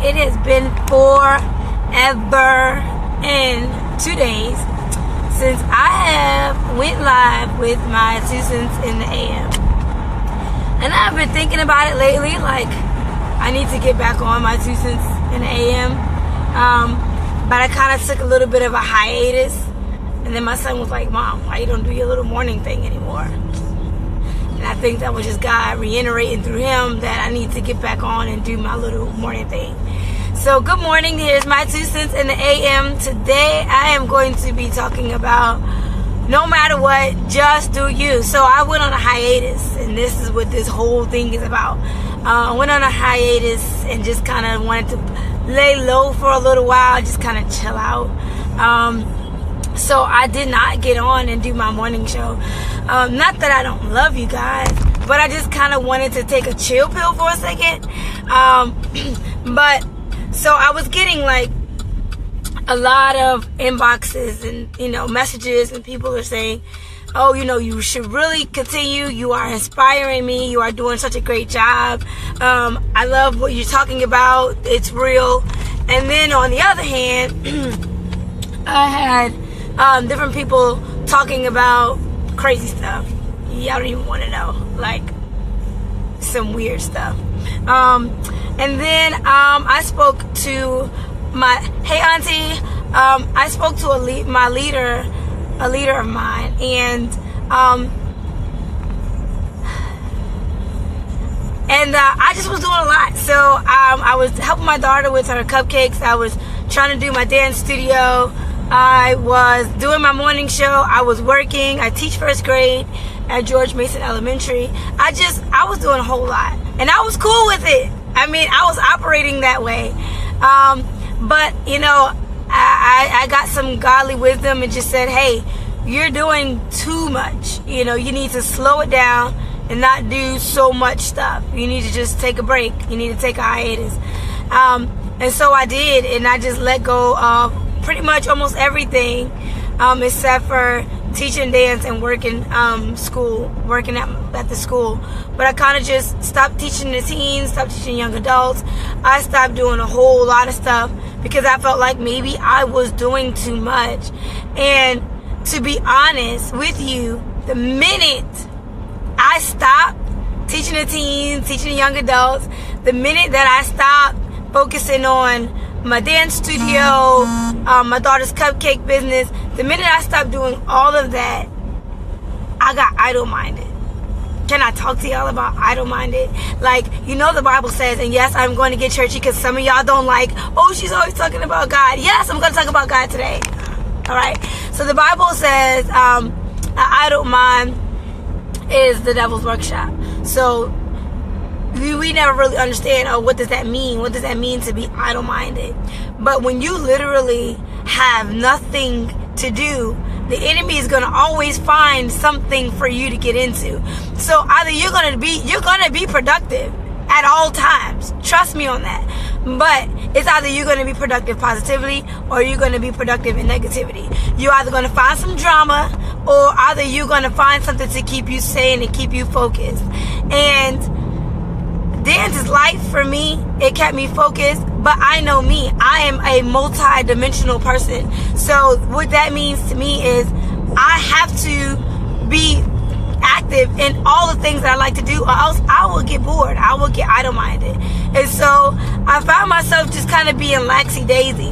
it has been forever and 2 days since I have went live with my 2 cents in the AM. And I've been thinking about it lately, like I need to get back on my 2 cents in the AM. But I kind of took a little bit of a hiatus. And then my son was like, Mom, why you don't do your little morning thing anymore? And I think that was just God reiterating through him that I need to get back on and do my little morning thing. So good morning, here's my 2 cents in the AM. Today I am going to be talking about no matter what, just do you. So I went on a hiatus, and this is what this whole thing is about. I went on a hiatus and just kind of wanted to lay low for a little while, just kind of chill out. So I did not get on and do my morning show. Not that I don't love you guys, but I just kind of wanted to take a chill pill for a second. But so I was getting like a lot of inboxes and, messages, and people are saying, oh, you should really continue. You are inspiring me. You are doing such a great job. I love what you're talking about. It's real. And then on the other hand, I had different people talking about crazy stuff. Y'all don't even want to know, like some weird stuff. And then I spoke to hey auntie, I spoke to a leader of mine, and I just was doing a lot. So I was helping my daughter with her cupcakes. I was trying to do my dance studio. I was doing my morning show. I was working. I teach first grade at George Mason Elementary. I was doing a whole lot, and I was cool with it. I mean, I was operating that way. But I got some godly wisdom and just said, hey, you're doing too much. You need to slow it down and not do so much stuff. You need to just take a break. You need to take a hiatus. And so I did, and I just let go of pretty much almost everything, except for teaching dance and working at the school. But I kind of just stopped teaching the teens, stopped teaching young adults. I stopped doing a whole lot of stuff because I felt like maybe I was doing too much. And to be honest with you, the minute I stopped teaching the teens, teaching the young adults, the minute that I stopped focusing on my dance studio, my daughter's cupcake business, the minute I stopped doing all of that, I got idle-minded. Can I talk to y'all about idle-minded? Like, the Bible says, and yes, I'm going to get churchy because some of y'all don't like, oh, she's always talking about God. Yes, I'm going to talk about God today. All right. So the Bible says, an idle mind is the devil's workshop. So we never really understand, what does that mean? What does that mean to be idle-minded? But when you literally have nothing to do, the enemy is going to always find something for you to get into. So either you're going to be productive at all times. Trust me on that. But it's either you're going to be productive positively or you're going to be productive in negativity. You're either going to find some drama or either you're going to find something to keep you sane and keep you focused. And dance is life for me. It kept me focused. But I know me. I am a multi-dimensional person. So what that means to me is I have to be active in all the things that I like to do, or else I will get bored. I will get idle-minded. And so I found myself just kind of being laxy-daisy.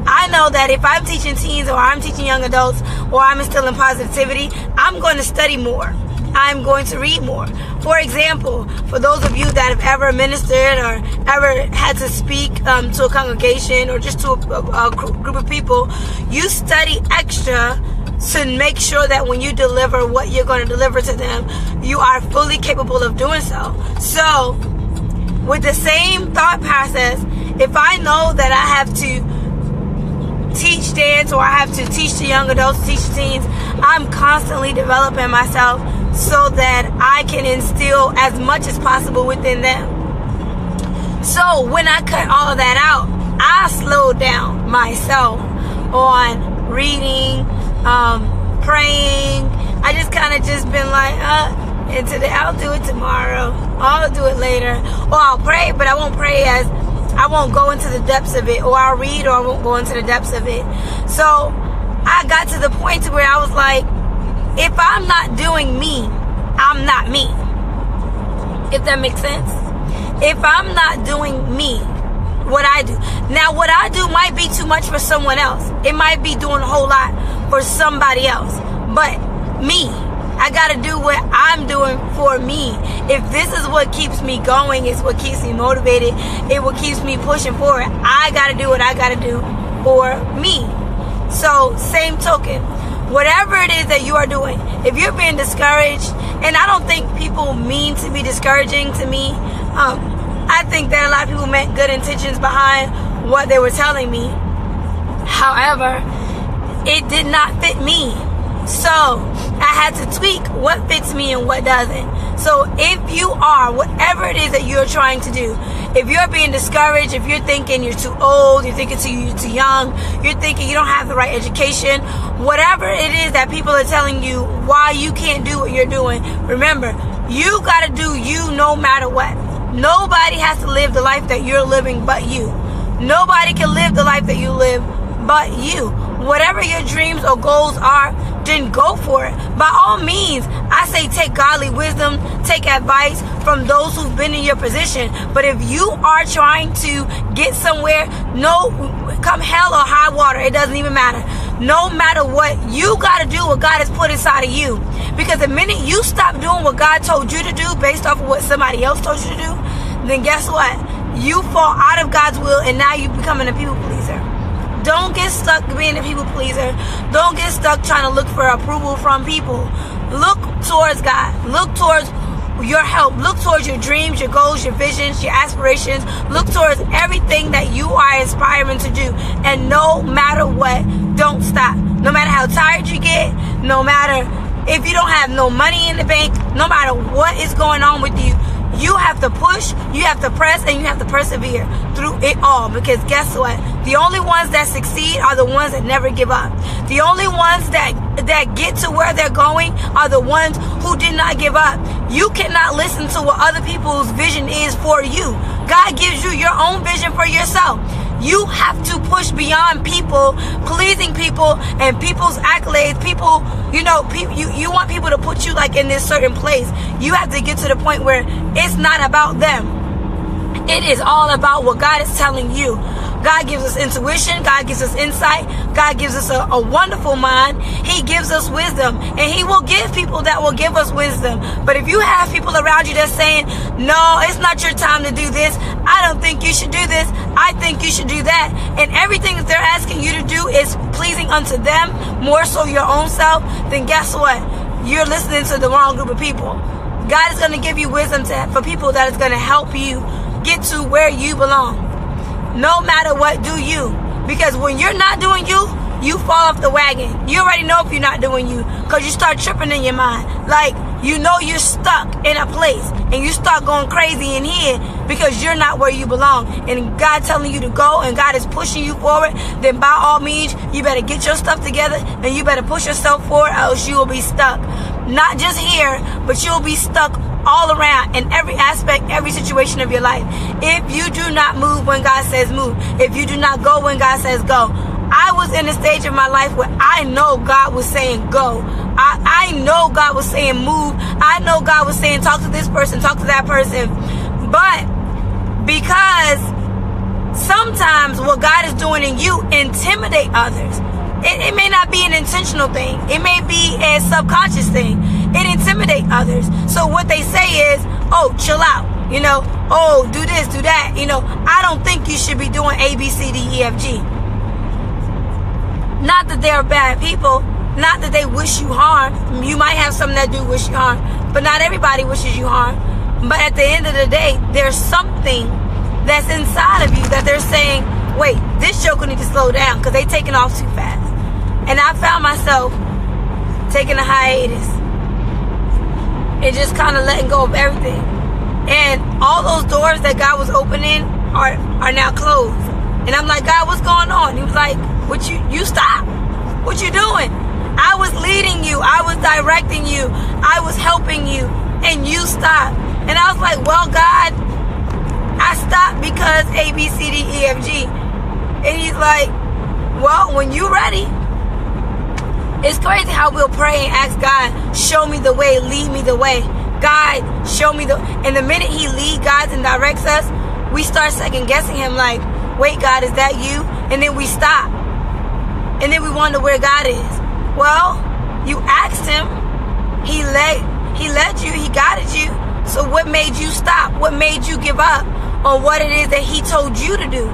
I know that if I'm teaching teens or I'm teaching young adults or I'm instilling positivity, I'm going to study more. I'm going to read more. For example, for those of you that have ever ministered or ever had to speak to a congregation or just to a group of people, you study extra to make sure that when you deliver what you're going to deliver to them, you are fully capable of doing so. So, with the same thought process, if I know that I have to teach dance or I have to teach the young adults, teach the teens, I'm constantly developing myself so that I can instill as much as possible within them. So when I cut all of that out, I slowed down myself on reading, praying. I just kind of just been like, and today I'll do it tomorrow, or I'll do it later, or I'll pray, but I won't pray as I won't go into the depths of it, or I'll read, or I won't go into the depths of it. So I got to the point to where I was like, if I'm not doing me, I'm not me. If that makes sense. If I'm not doing me, what I do. Now, what I do might be too much for someone else. It might be doing a whole lot for somebody else. But me, I gotta do what I'm doing for me. If this is what keeps me going, it's what keeps me motivated, it what keeps me pushing forward, I gotta do what I gotta do for me. So, same token, whatever it is that you are doing, if you're being discouraged, and I don't think people mean to be discouraging to me, I think that a lot of people meant good intentions behind what they were telling me. However, it did not fit me. So I had to tweak what fits me and what doesn't. So if you are, whatever it is that you're trying to do, if you're being discouraged, if you're thinking you're too old, you're thinking you're too young, you're thinking you don't have the right education, whatever it is that people are telling you why you can't do what you're doing, remember, you got to do you no matter what. Nobody has to live the life that you're living but you. Nobody can live the life that you live but you. Whatever your dreams or goals are, then go for it. By all means, I say take godly wisdom, take advice from those who've been in your position. But if you are trying to get somewhere, no, come hell or high water, it doesn't even matter. No matter what, you got to do what God has put inside of you. Because the minute you stop doing what God told you to do based off of what somebody else told you to do, then guess what? You fall out of God's will and now you're becoming a people pleaser. Don't get stuck being a people pleaser. Don't get stuck trying to look for approval from people. Look towards God. Look towards your help. Look towards your dreams, your goals, your visions, your aspirations. Look towards everything that you are aspiring to do. And no matter what, don't stop. No matter how tired you get, no matter if you don't have no money in the bank, no matter what is going on with you, you have to push, you have to press, and you have to persevere through it all. Because guess what? The only ones that succeed are the ones that never give up. The only ones that get to where they're going are the ones who did not give up. You cannot listen to what other people's vision is for you. God gives you your own vision for yourself. You have to push beyond people, pleasing people, and people's accolades. People, you want people to put you like in this certain place. You have to get to the point where it's not about them. It is all about what God is telling you. God gives us intuition. God gives us insight. God gives us a wonderful mind. He gives us wisdom. And He will give people that will give us wisdom. But if you have people around you that's saying, no, it's not your time to do this. I don't think you should do this. I think you should do that. And everything that they're asking you to do is pleasing unto them, more so your own self, then guess what? You're listening to the wrong group of people. God is going to give you wisdom for people that is going to help you get to where you belong. No matter what, do you. Because when you're not doing you, you fall off the wagon. You already know if you're not doing you, because you start tripping in your mind. Like, you know you're stuck in a place and you start going crazy in here because you're not where you belong. And God telling you to go and God is pushing you forward, then by all means, you better get your stuff together and you better push yourself forward, else you will be stuck. Not just here, but you'll be stuck all around in every aspect, every situation of your life. If you do not move when God says move, if you do not go when God says go. I was in a stage of my life where I know God was saying go. I know God was saying move. I know God was saying talk to this person, talk to that person. But because sometimes what God is doing in you intimidate others. It may not be an intentional thing. It may be a subconscious thing. It intimidates others. So what they say is, oh, chill out. Oh, do this, do that. I don't think you should be doing A, B, C, D, E, F, G. Not that they're bad people. Not that they wish you harm. You might have some that do wish you harm. But not everybody wishes you harm. But at the end of the day, there's something that's inside of you that they're saying, wait, this joker needs to slow down because they taking off too fast. And I found myself taking a hiatus and just kind of letting go of everything. And all those doors that God was opening are now closed. And I'm like, God, what's going on? He was like, what you stop? What you doing? I was leading you. I was directing you. I was helping you. And you stopped. And I was like, well, God, I stop because A, B, C, D, E, F, G. And he's like, well, when you ready. It's crazy how we'll pray and ask God, show me the way, lead me the way. God, show me the... And the minute he leads, guides, and directs us, we start second guessing him like, wait, God, is that you? And then we stop. And then we wonder where God is. Well, you asked him. He led you. He guided you. So what made you stop? What made you give up on what it is that he told you to do?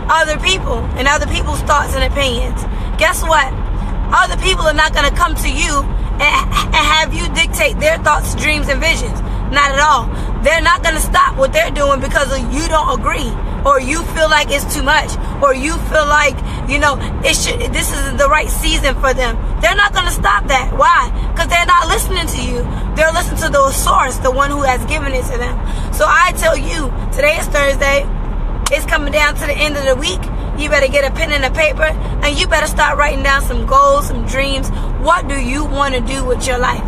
Other people and other people's thoughts and opinions. Guess what? Other people are not going to come to you and have you dictate their thoughts, dreams, and visions. Not at all. They're not going to stop what they're doing because you don't agree, or you feel like it's too much, or you feel like, this is the right season for them. They're not going to stop that. Why? Because they're not listening to you. They're listening to the source, the one who has given it to them. So I tell you, today is Thursday. It's coming down to the end of the week. You better get a pen and a paper, and you better start writing down some goals, some dreams. What do you want to do with your life?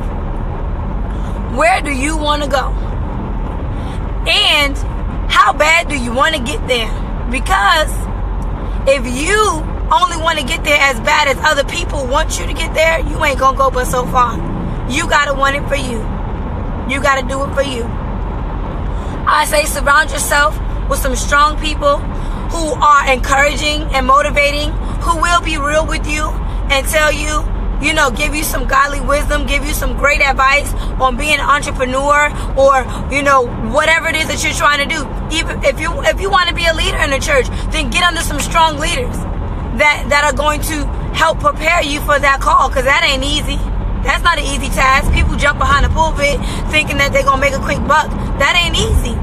Where do you want to go? And how bad do you want to get there? Because if you only want to get there as bad as other people want you to get there, you ain't going to go but so far. You got to want it for you. You got to do it for you. I say surround yourself with some strong people who are encouraging and motivating, who will be real with you and tell you, give you some godly wisdom, give you some great advice on being an entrepreneur, or, whatever it is that you're trying to do. Even if you want to be a leader in the church, then get under some strong leaders that are going to help prepare you for that call, because that ain't easy. That's not an easy task. People jump behind the pulpit thinking that they're going to make a quick buck. That ain't easy.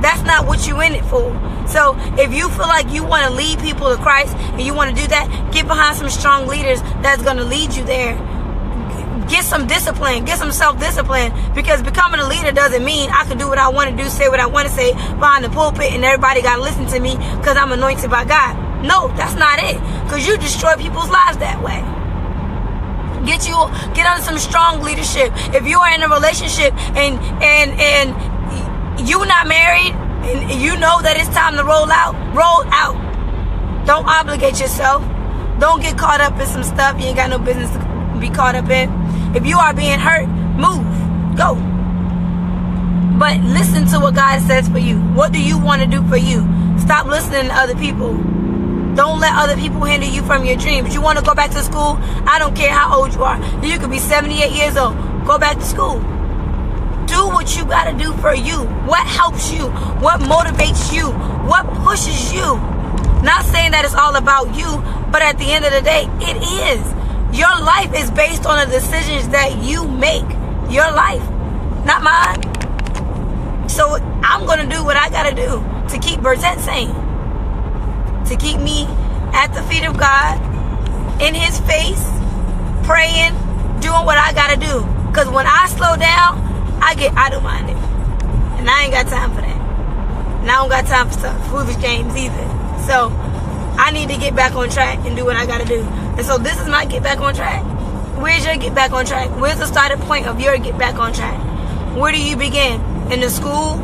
That's not what you in it for. So if you feel like you want to lead people to Christ and you want to do that, get behind some strong leaders that's going to lead you there. Get some discipline. Get some self-discipline. Because becoming a leader doesn't mean I can do what I want to do, say what I want to say behind the pulpit, and everybody got to listen to me because I'm anointed by God. No, that's not it. Because you destroy people's lives that way. Get under some strong leadership. If you are in a relationship and you're not married, and you know that it's time to roll out. Don't obligate yourself. Don't get caught up in some stuff you ain't got no business to be caught up in. If you are being hurt, move. Go. But listen to what God says for you. What do you want to do for you? Stop listening to other people. Don't let other people hinder you from your dreams. You want to go back to school? I don't care how old you are. You could be 78 years old. Go back to school. Do what you got to do for you. What helps you? What motivates you? What pushes you? Not saying that it's all about you, but at the end of the day, it is. Your life is based on the decisions that you make. Your life, not mine. So I'm going to do what I got to do to keep Bertette sane. To keep me at the feet of God, in his face, praying, doing what I got to do. Because when I slow down, I don't mind it. And I ain't got time for that. And I don't got time for some foolish games either. So I need to get back on track and do what I gotta do. And so this is my get back on track. Where's your get back on track? Where's the starting point of your get back on track? Where do you begin? In the school?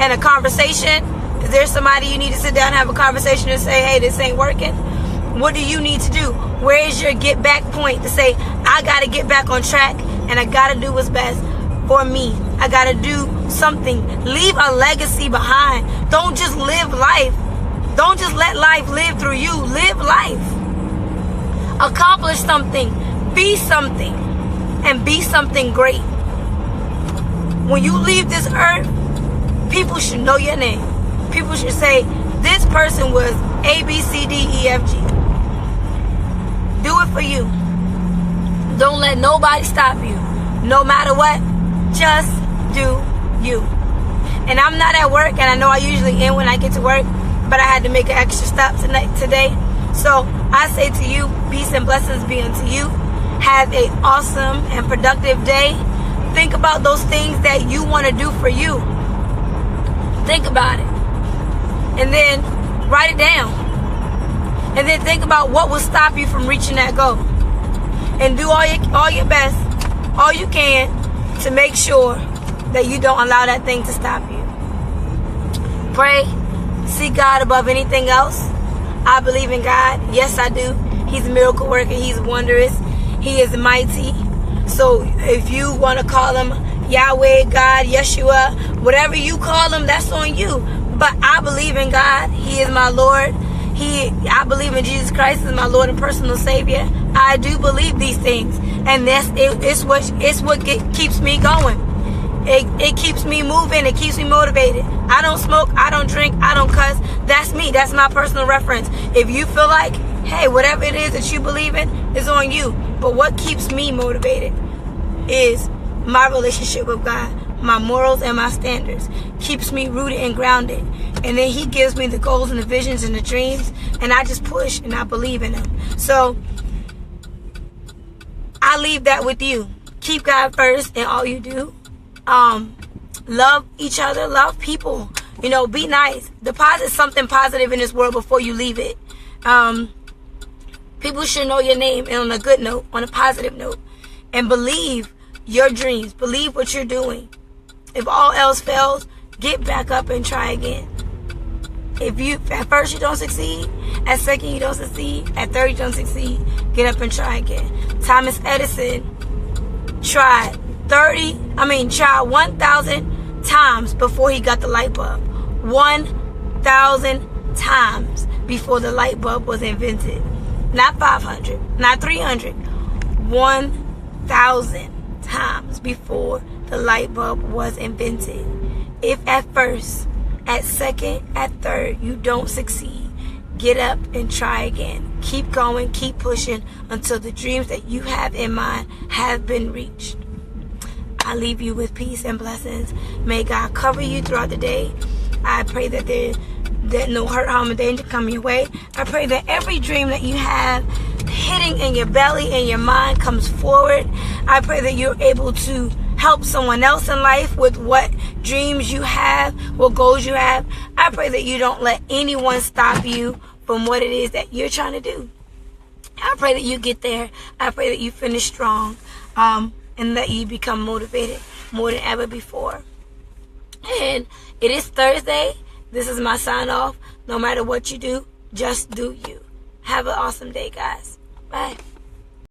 In a conversation? Is there somebody you need to sit down and have a conversation and say, hey, this ain't working? What do you need to do? Where is your get back point to say, I gotta get back on track and I gotta do what's best for me. I gotta do something. Leave a legacy behind. Don't just live life. Don't just let life live through you. Live life. Accomplish something. Be something. And be something great. When you leave this earth, people should know your name. People should say, this person was A, B, C, D, E, F, G. Do it for you. Don't let nobody stop you. No matter what, just do you. And I'm not at work, and I know I usually end when I get to work, but I had to make an extra stop today. So I say to you, peace and blessings be unto you. Have an awesome and productive day. Think about those things that you want to do for you. Think about it. And then write it down. And then think about what will stop you from reaching that goal. And do all your best, all you can, to make sure that you don't allow that thing to stop you. Pray, seek God above anything else. I believe in God. Yes, I do. He's a miracle worker. He's wondrous. He is mighty. So if you want to call him Yahweh, God, Yeshua, whatever you call him, that's on you. But I believe in God. He is my Lord. I believe in Jesus Christ as my Lord and personal Savior. I do believe these things, and it's what keeps me going. It keeps me moving. It keeps me motivated. I don't smoke. I don't drink. I don't cuss. That's me. That's my personal reference. If you feel like, hey, whatever it is that you believe in is on you. But what keeps me motivated is my relationship with God. My morals and my standards keeps me rooted and grounded. And then he gives me the goals and the visions and the dreams, and I just push and I believe in them. So I leave that with you. Keep God first in all you do. Love each other, love people. You know, be nice. Deposit something positive in this world before you leave it. People should know your name, and on a good note, on a positive note. And believe your dreams. Believe what you're doing. If all else fails, get back up and try again. If at first you don't succeed, at second you don't succeed, at third you don't succeed, get up and try again. Thomas Edison tried 1,000 times before he got the light bulb. 1,000 times before the light bulb was invented. Not 500, not 300. 1,000 times before the light bulb was invented. If at first, at second, at third, you don't succeed, get up and try again. Keep going, keep pushing until the dreams that you have in mind have been reached. I leave you with peace and blessings. May God cover you throughout the day. I pray that no hurt, harm, or danger come your way. I pray that every dream that you have hitting in your belly and your mind comes forward. I pray that you're able to help someone else in life with what dreams you have, what goals you have. I pray that you don't let anyone stop you from what it is that you're trying to do. I pray that you get there. I pray that you finish strong, and that you become motivated more than ever before. And it is Thursday. This is my sign off. No matter what you do, just do you. Have an awesome day, guys. Bye.